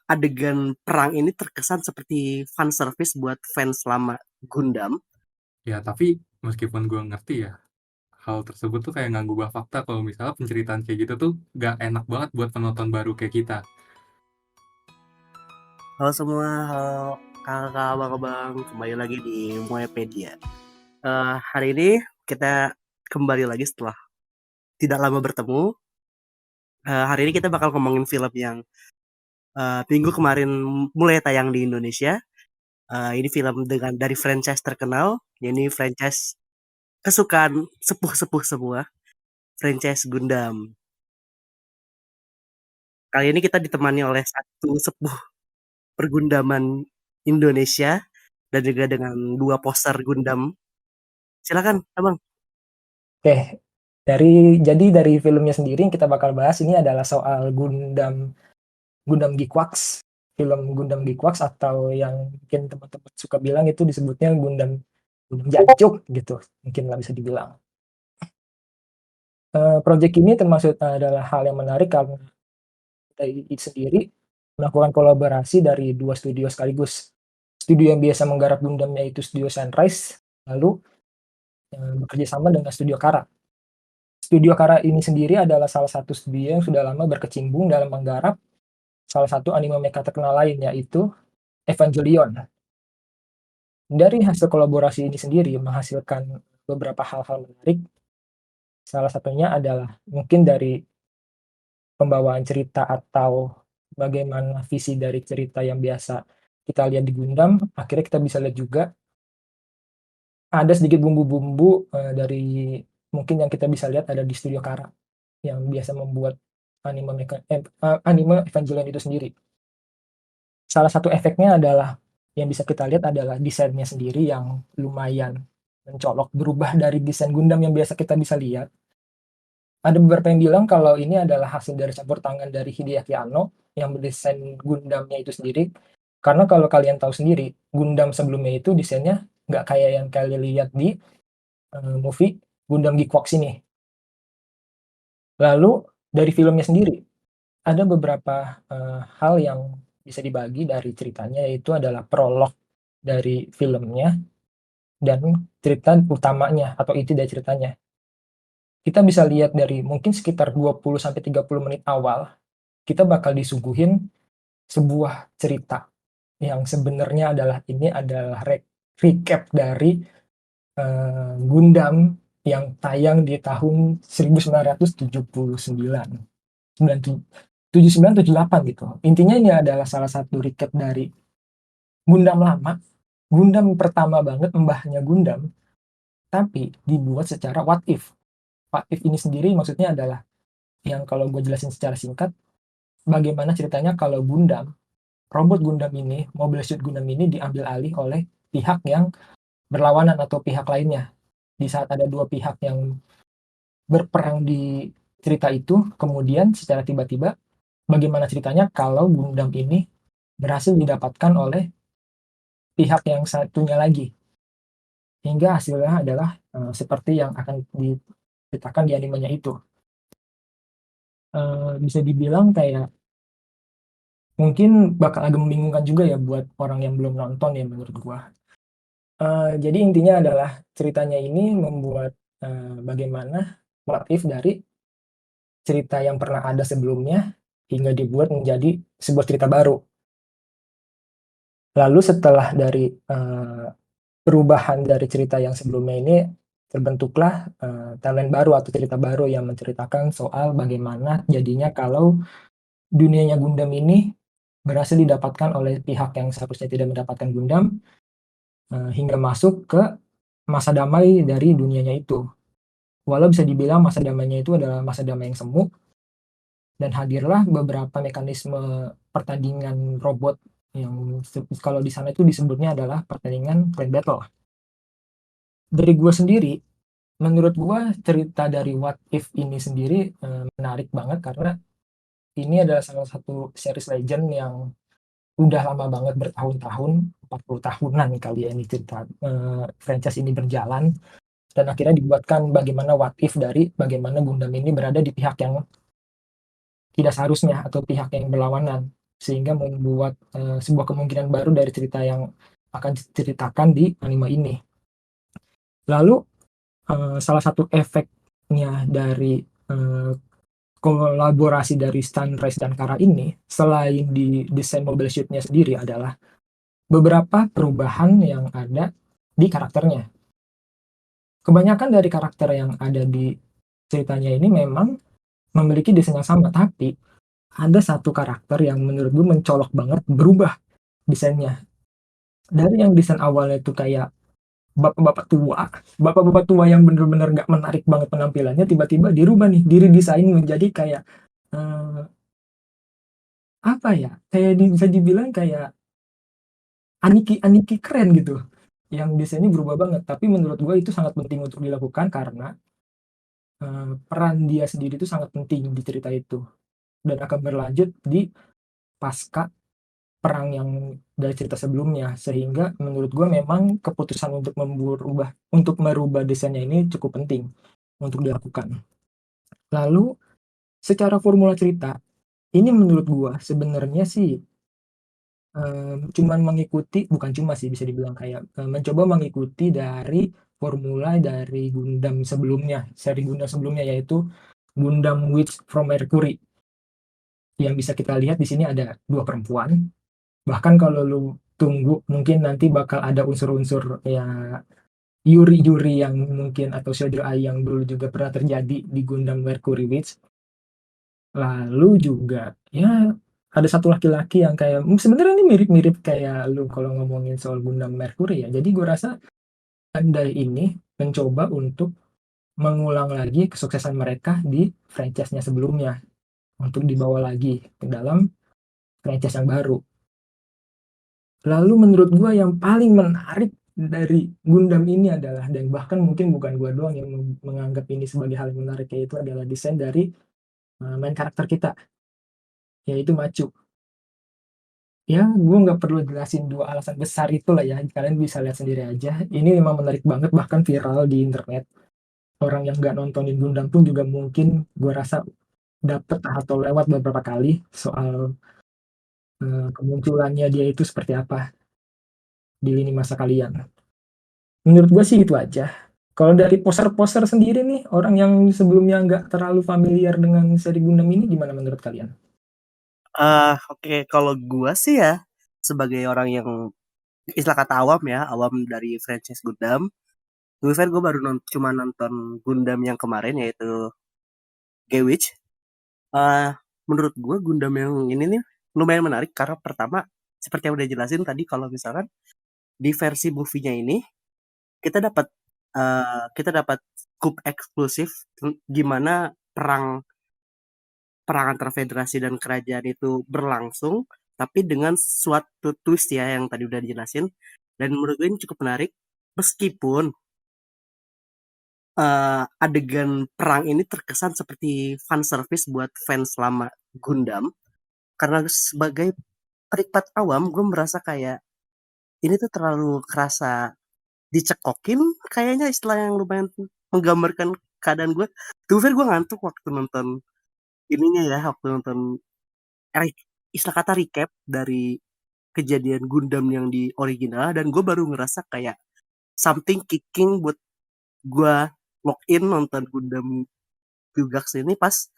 adegan perang ini terkesan seperti fan service buat fans lama Gundam. Ya, tapi meskipun gue ngerti ya, hal tersebut tuh kayak nggak ngubah fakta kalau misalnya penceritaan kayak gitu tuh nggak enak banget buat penonton baru kayak kita. Halo semua, halo kakak, abang-abang, kembali lagi di Muepedia. Hari ini kita kembali lagi setelah tidak lama bertemu. Hari ini kita bakal ngomongin film yang minggu kemarin mulai tayang di Indonesia. Ini film dengan dari franchise terkenal, ini franchise kesukaan sepuh-sepuh semua, franchise Gundam. Kali ini kita ditemani oleh satu sepuh pergundaman Indonesia dan juga dengan dua poster Gundam. Silakan, abang. Oke, dari filmnya sendiri yang kita bakal bahas ini adalah soal Gundam Geekworks, film Gundam Geekworks atau yang mungkin teman-teman suka bilang itu disebutnya Gundam Gundam Jancuk gitu, mungkin lah bisa dibilang. Project ini termasuk adalah hal yang menarik karena dari itu sendiri melakukan kolaborasi dari dua studio sekaligus. Studio yang biasa menggarap Gundam yaitu Studio Sunrise, lalu bekerja sama dengan Studio Kara. Studio Kara ini sendiri adalah salah satu studio yang sudah lama berkecimpung dalam menggarap salah satu anime mecha terkenal lain, yaitu Evangelion. Dari hasil kolaborasi ini sendiri menghasilkan beberapa hal-hal menarik. Salah satunya adalah mungkin dari pembawaan cerita atau bagaimana visi dari cerita yang biasa kita lihat di Gundam, akhirnya kita bisa lihat juga ada sedikit bumbu-bumbu dari mungkin yang kita bisa lihat ada di Studio Kara yang biasa membuat anime Evangelion itu sendiri. Salah satu efeknya adalah yang bisa kita lihat adalah desainnya sendiri yang lumayan mencolok, berubah dari desain Gundam yang biasa kita bisa lihat. Ada beberapa yang bilang kalau ini adalah hasil dari campur tangan dari Hideaki Anno yang mendesain Gundamnya itu sendiri. Karena kalau kalian tahu sendiri, Gundam sebelumnya itu desainnya nggak kayak yang kalian lihat di movie Gundam Geekworks ini. Lalu dari filmnya sendiri, ada beberapa hal yang bisa dibagi dari ceritanya, yaitu adalah prolog dari filmnya dan cerita utamanya atau inti dari ceritanya. Kita bisa lihat dari mungkin sekitar 20-30 menit awal, kita bakal disuguhin sebuah cerita yang sebenarnya adalah recap dari Gundam yang tayang di tahun 1979. 79-78 gitu. Intinya ini adalah salah satu recap dari Gundam lama, Gundam pertama banget, mbahnya Gundam, tapi dibuat secara what if. What if ini sendiri maksudnya adalah yang kalau gue jelasin secara singkat, bagaimana ceritanya kalau robot Gundam ini, Mobile Suit Gundam ini diambil alih oleh pihak yang berlawanan atau pihak lainnya. Di saat ada dua pihak yang berperang di cerita itu, kemudian secara tiba-tiba bagaimana ceritanya kalau Gundam ini berhasil didapatkan oleh pihak yang satunya lagi. Hingga hasilnya adalah seperti yang akan diceritakan di animenya itu. Bisa dibilang kayak mungkin bakal agak membingungkan juga ya buat orang yang belum nonton ya menurut gua. Jadi intinya adalah ceritanya ini membuat bagaimana what if dari cerita yang pernah ada sebelumnya hingga dibuat menjadi sebuah cerita baru. Lalu setelah dari perubahan dari cerita yang sebelumnya ini terbentuklah timeline baru atau cerita baru yang menceritakan soal bagaimana jadinya kalau dunianya Gundam ini berhasil didapatkan oleh pihak yang seharusnya tidak mendapatkan Gundam hingga masuk ke masa damai dari dunianya itu. Walau bisa dibilang masa damainya itu adalah masa damai yang semu, dan hadirlah beberapa mekanisme pertandingan robot yang kalau di sana itu disebutnya adalah pertandingan Clan Battle. Dari gue sendiri, menurut gue cerita dari What If ini sendiri menarik banget karena ini adalah salah satu series legend yang udah lama banget, bertahun-tahun, 40 tahunan kali ya ini cerita franchise ini berjalan, dan akhirnya dibuatkan bagaimana what if dari bagaimana Gundam ini berada di pihak yang tidak seharusnya atau pihak yang berlawanan. sehingga membuat sebuah kemungkinan baru dari cerita yang akan diceritakan di anime ini. Lalu salah satu efeknya dari kolaborasi dari Sunrise dan Kara ini, selain di desain mobile suit-nya sendiri, adalah beberapa perubahan yang ada di karakternya. Kebanyakan dari karakter yang ada di ceritanya ini memang memiliki desain yang sama, tapi ada satu karakter yang menurut gue mencolok banget berubah desainnya. Dari yang desain awalnya itu kayak bapak-bapak tua yang bener-bener nggak menarik banget penampilannya, tiba-tiba dirubah nih, diredesain menjadi kayak eh, apa ya? Kayak bisa dibilang kayak aniki-aniki keren gitu. Yang desainnya berubah banget, tapi menurut gue itu sangat penting untuk dilakukan karena peran dia sendiri itu sangat penting di cerita itu dan akan berlanjut di pasca perang yang dari cerita sebelumnya, sehingga menurut gue memang keputusan untuk merubah desainnya ini cukup penting untuk dilakukan. Lalu secara formula cerita ini menurut gue sebenarnya sih cuman mengikuti, bukan cuma sih, bisa dibilang kayak mencoba mengikuti dari formula dari Gundam sebelumnya, seri Gundam sebelumnya, yaitu Gundam Witch from Mercury. Yang bisa kita lihat di sini ada 2 perempuan. Bahkan kalau lu tunggu, mungkin nanti bakal ada unsur-unsur ya Yuri-Yuri yang mungkin, atau Shoujo Ai yang dulu juga pernah terjadi di Gundam Mercury Witch. Lalu juga ya ada satu laki-laki yang kayak sebenarnya ini mirip-mirip kayak lu kalau ngomongin soal Gundam Mercury ya. Jadi gue rasa Bandai ini mencoba untuk mengulang lagi kesuksesan mereka di franchise-nya sebelumnya untuk dibawa lagi ke dalam franchise yang baru. Lalu menurut gue yang paling menarik dari Gundam ini adalah, dan bahkan mungkin bukan gue doang yang menganggap ini sebagai hal yang menarik, yaitu adalah desain dari main karakter kita, yaitu Machu. Ya, gue nggak perlu jelasin 2 alasan besar itu lah ya, kalian bisa lihat sendiri aja. Ini memang menarik banget, bahkan viral di internet. Orang yang nggak nontonin Gundam pun juga mungkin gue rasa dapet atau lewat beberapa kali soal kemunculannya dia itu seperti apa di lini masa kalian. Menurut gue sih itu aja. Kalau dari poster-poster sendiri nih, orang yang sebelumnya nggak terlalu familiar dengan seri Gundam ini, gimana menurut kalian? Oke, kalau gua sih ya sebagai orang yang istilah kata awam ya, awam dari franchise Gundam. To be fair, gue baru cuma nonton Gundam yang kemarin yaitu Gewitch. Eh, Menurut gue Gundam yang ini nih lumayan menarik karena pertama seperti yang udah jelasin tadi, kalau misalkan di versi movie-nya ini kita dapat kita dapat scoop eksklusif gimana perang perang antara federasi dan kerajaan itu berlangsung, tapi dengan suatu twist ya yang tadi udah dijelasin. Dan menurut gue ini cukup menarik meskipun adegan perang ini terkesan seperti fan service buat fans lama Gundam, karena sebagai penikmat awam gue merasa kayak ini tuh terlalu kerasa dicekokin, kayaknya istilah yang lumayan menggambarkan keadaan gue. Tuh gue ngantuk waktu nonton ininya ya, waktu nonton istilah kata recap dari kejadian Gundam yang di original, dan gue baru ngerasa kayak something kicking buat gue login nonton Gundam Gygax ini pas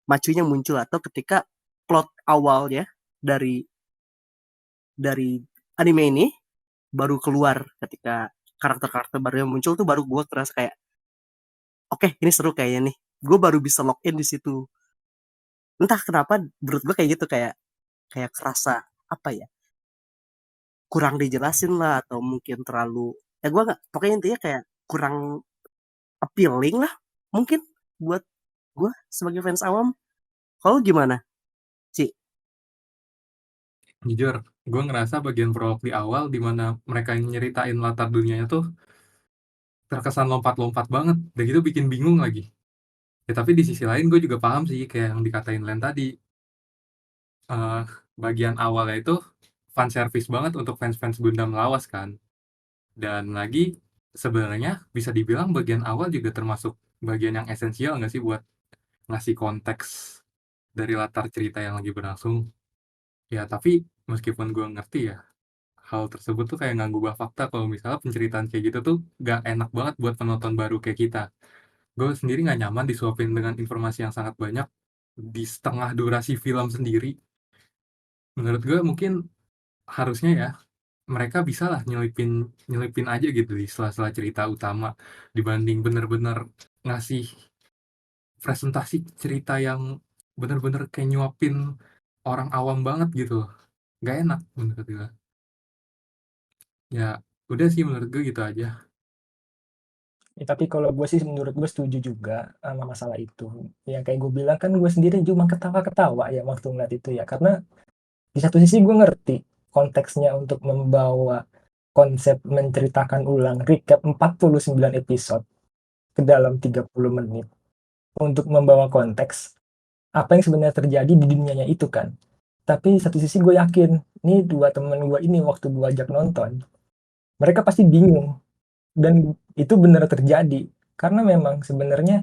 macunya muncul, atau ketika plot awalnya dari dari anime ini baru keluar, ketika karakter-karakter baru yang muncul tuh baru gue terasa kayak oke, ini seru kayaknya nih, gue baru bisa login di situ. Entah kenapa menurut gue kayak gitu, kayak kayak kerasa apa ya, kurang dijelasin lah, atau mungkin terlalu gue nggak, pokoknya intinya kayak kurang appealing lah mungkin buat gue sebagai fans awam. Kalau gimana sih? Jujur, gue ngerasa bagian prolog di awal di mana mereka nyeritain latar dunianya tuh terkesan lompat-lompat banget, dan gitu bikin bingung lagi. Ya tapi di sisi lain gue juga paham sih kayak yang dikatain Len tadi. Eh, Bagian awalnya itu fan service banget untuk fans-fans Gundam lawas kan. Dan lagi sebenarnya bisa dibilang bagian awal juga termasuk bagian yang esensial nggak sih buat ngasih konteks dari latar cerita yang lagi berlangsung. Ya tapi meskipun gue ngerti ya, hal tersebut tuh kayak nggak ngubah fakta kalau misalnya penceritaan kayak gitu tuh nggak enak banget buat penonton baru kayak kita. Gue sendiri nggak nyaman disuapin dengan informasi yang sangat banyak di setengah durasi film sendiri. Menurut gue mungkin harusnya ya mereka bisa lah nyelipin nyelipin aja gitu di sela-sela cerita utama dibanding bener-bener ngasih presentasi cerita yang bener-bener kayak nyuapin orang awam banget gitu. Nggak enak menurut gue. Ya udah sih menurut gue gitu aja. Ya, tapi kalau gue sih menurut gue setuju juga sama masalah itu. Yang kayak gue bilang kan gue sendiri cuma ketawa-ketawa ya waktu ngeliat itu ya. Karena di satu sisi gue ngerti konteksnya untuk membawa konsep menceritakan ulang recap 49 episode ke dalam 30 menit. Untuk membawa konteks apa yang sebenarnya terjadi di dunianya itu kan. Tapi di satu sisi gue yakin, nih dua temen gue ini waktu gue ajak nonton, mereka pasti bingung. Dan itu benar terjadi. Karena memang sebenarnya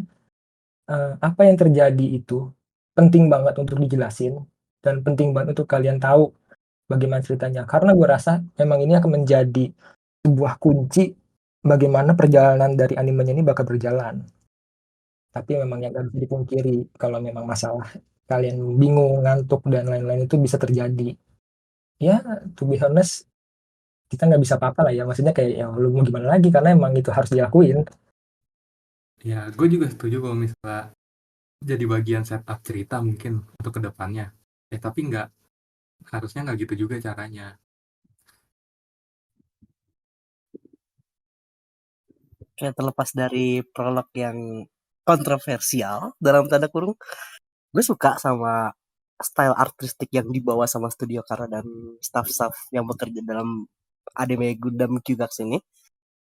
apa yang terjadi itu penting banget untuk dijelasin dan penting banget untuk kalian tahu bagaimana ceritanya. Karena gue rasa memang ini akan menjadi sebuah kunci bagaimana perjalanan dari animenya ini bakal berjalan. Tapi memang yang gak bisa dipungkiri kalau memang masalah kalian bingung, ngantuk, dan lain-lain itu bisa terjadi. Ya, to be honest, kita nggak bisa apa-apa lah ya. Maksudnya kayak ya lu mau gimana lagi karena emang itu harus dilakuin. Ya gue juga setuju kalau misalnya jadi bagian setup cerita mungkin untuk kedepannya. Tapi nggak, harusnya nggak gitu juga caranya. Kayak terlepas dari prolog yang kontroversial dalam tanda kurung, gue suka sama style artistik yang dibawa sama studio Kara dan staff-staff yang bekerja dalam anime Gundam Kyugax ini.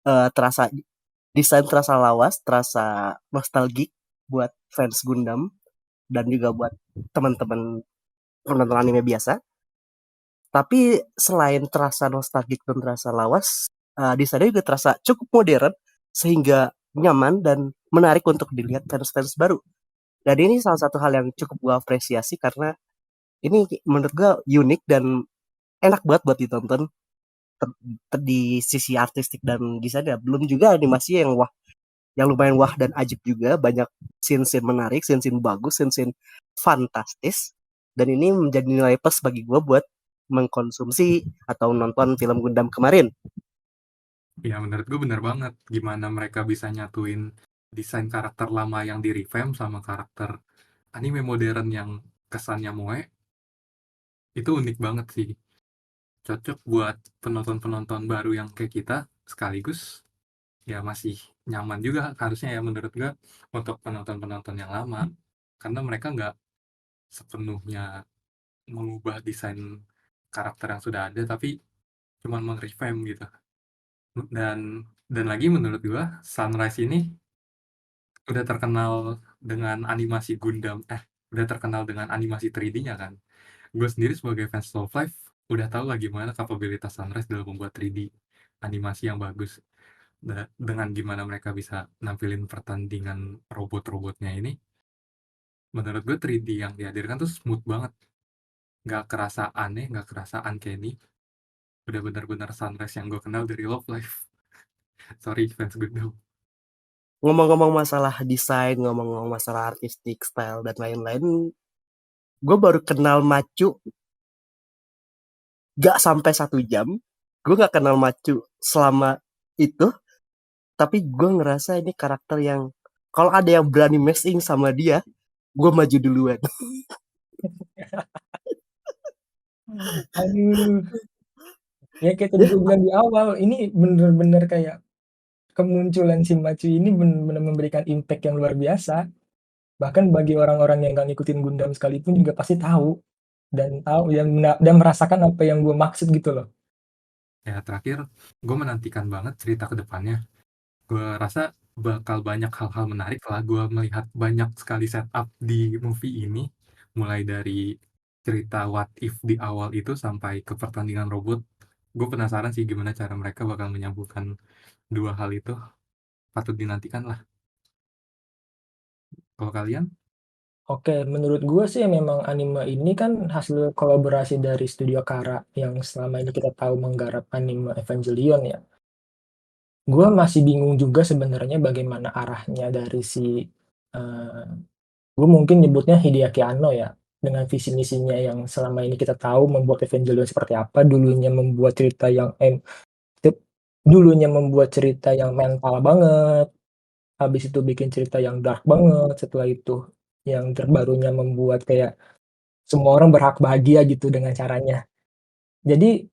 Terasa desain terasa lawas, terasa nostalgic buat fans Gundam dan juga buat teman-teman penonton anime biasa. Tapi selain terasa nostalgic dan terasa lawas, desainnya juga terasa cukup modern sehingga nyaman dan menarik untuk dilihat fans-fans baru. Dan ini salah satu hal yang cukup gue apresiasi karena ini menurut gue unik dan enak banget buat ditonton di sisi artistik dan desainnya. Belum juga animasi yang wah, yang lumayan wah dan ajib juga, banyak scene-scene menarik, scene-scene bagus, scene-scene fantastis. Dan ini menjadi nilai plus bagi gue buat mengkonsumsi atau nonton film Gundam kemarin. Ya menurut gue bener banget gimana mereka bisa nyatuin desain karakter lama yang di revamp sama karakter anime modern yang kesannya moe. Itu unik banget sih. Cocok buat penonton-penonton baru yang kayak kita, sekaligus ya masih nyaman juga harusnya ya menurut gue untuk penonton-penonton yang lama. Karena mereka nggak sepenuhnya mengubah desain karakter yang sudah ada, tapi cuma meng-revamp gitu. Dan lagi menurut gua Sunrise ini udah terkenal dengan animasi Gundam, udah terkenal dengan animasi 3D-nya kan. Gue sendiri sebagai fans Love Live udah tahu lah gimana kapabilitas Sunrise dalam membuat 3D animasi yang bagus. Dengan gimana mereka bisa nampilin pertandingan robot-robotnya ini, menurut gue 3D yang dihadirkan tuh smooth banget, nggak kerasa aneh, nggak kerasa uncanny. Udah benar-benar Sunrise yang gue kenal dari Love Live. Sorry fans Gundam. Ngomong-ngomong masalah desain, ngomong-ngomong masalah artistik, style, dan lain-lain, gue baru kenal Macu gak sampai 1 jam. Gue gak kenal Macu selama itu, tapi gue ngerasa ini karakter yang kalau ada yang berani messing sama dia, gue maju duluan. Aduh, ya kayak tadi gue bilang di awal, ini bener-bener kayak kemunculan si Macu ini bener-bener memberikan impact yang luar biasa. Bahkan bagi orang-orang yang gak ngikutin Gundam sekalipun juga pasti tahu dan merasakan apa yang gue maksud gitu loh. Ya terakhir, gue menantikan banget cerita ke depannya. Gue rasa bakal banyak hal-hal menarik setelah gue melihat banyak sekali setup di movie ini. Mulai dari cerita what if di awal itu sampai ke pertandingan robot. Gue penasaran sih gimana cara mereka bakal menyambungkan dua hal itu. Patut dinantikan lah. Kalau kalian? Oke, menurut gue sih memang anime ini kan hasil kolaborasi dari Studio Khara yang selama ini kita tahu menggarap anime Evangelion ya. Gue masih bingung juga sebenarnya bagaimana arahnya dari si, gue mungkin nyebutnya Hideaki Anno ya, dengan visi misinya yang selama ini kita tahu membuat Evangelion seperti apa, dulunya membuat cerita yang mental banget, habis itu bikin cerita yang dark banget, setelah itu yang terbarunya membuat kayak semua orang berhak bahagia gitu dengan caranya. Jadi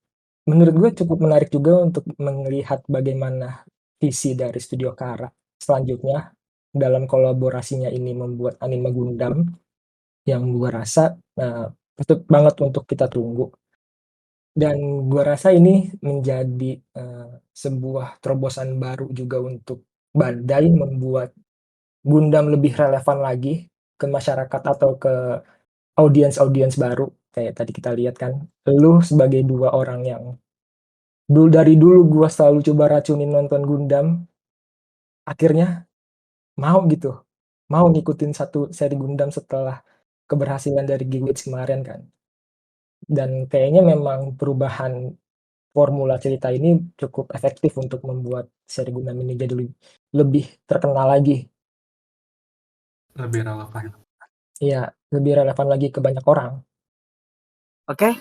menurut gue cukup menarik juga untuk melihat bagaimana visi dari Studio Khara selanjutnya dalam kolaborasinya ini membuat anime Gundam yang gue rasa, patut banget untuk kita tunggu. Dan gue rasa ini menjadi, sebuah terobosan baru juga untuk Bandai membuat Gundam lebih relevan lagi ke masyarakat atau ke audiens-audiens baru. Kayak tadi kita lihat kan, lu sebagai 2 orang yang dari dulu gua selalu coba racunin nonton Gundam, akhirnya mau gitu, mau ngikutin satu seri Gundam setelah keberhasilan dari G-Witch kemarin kan. Dan kayaknya memang perubahan formula cerita ini cukup efektif untuk membuat seri Gundam ini jadi lebih terkenal lagi. Lebih relevan. Iya, lebih relevan lagi ke banyak orang. Oke,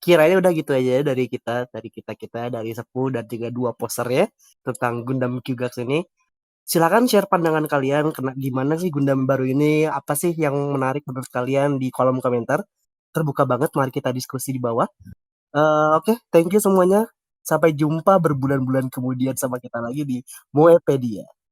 kiranya udah gitu aja dari kita dari Sepuh dan juga 2 posternya tentang Gundam Kyugax ini. Silakan share pandangan kalian gimana sih Gundam baru ini, apa sih yang menarik menurut kalian di kolom komentar. Terbuka banget, mari kita diskusi di bawah. Oke, thank you semuanya. Sampai jumpa berbulan-bulan kemudian sama kita lagi di Moepedia.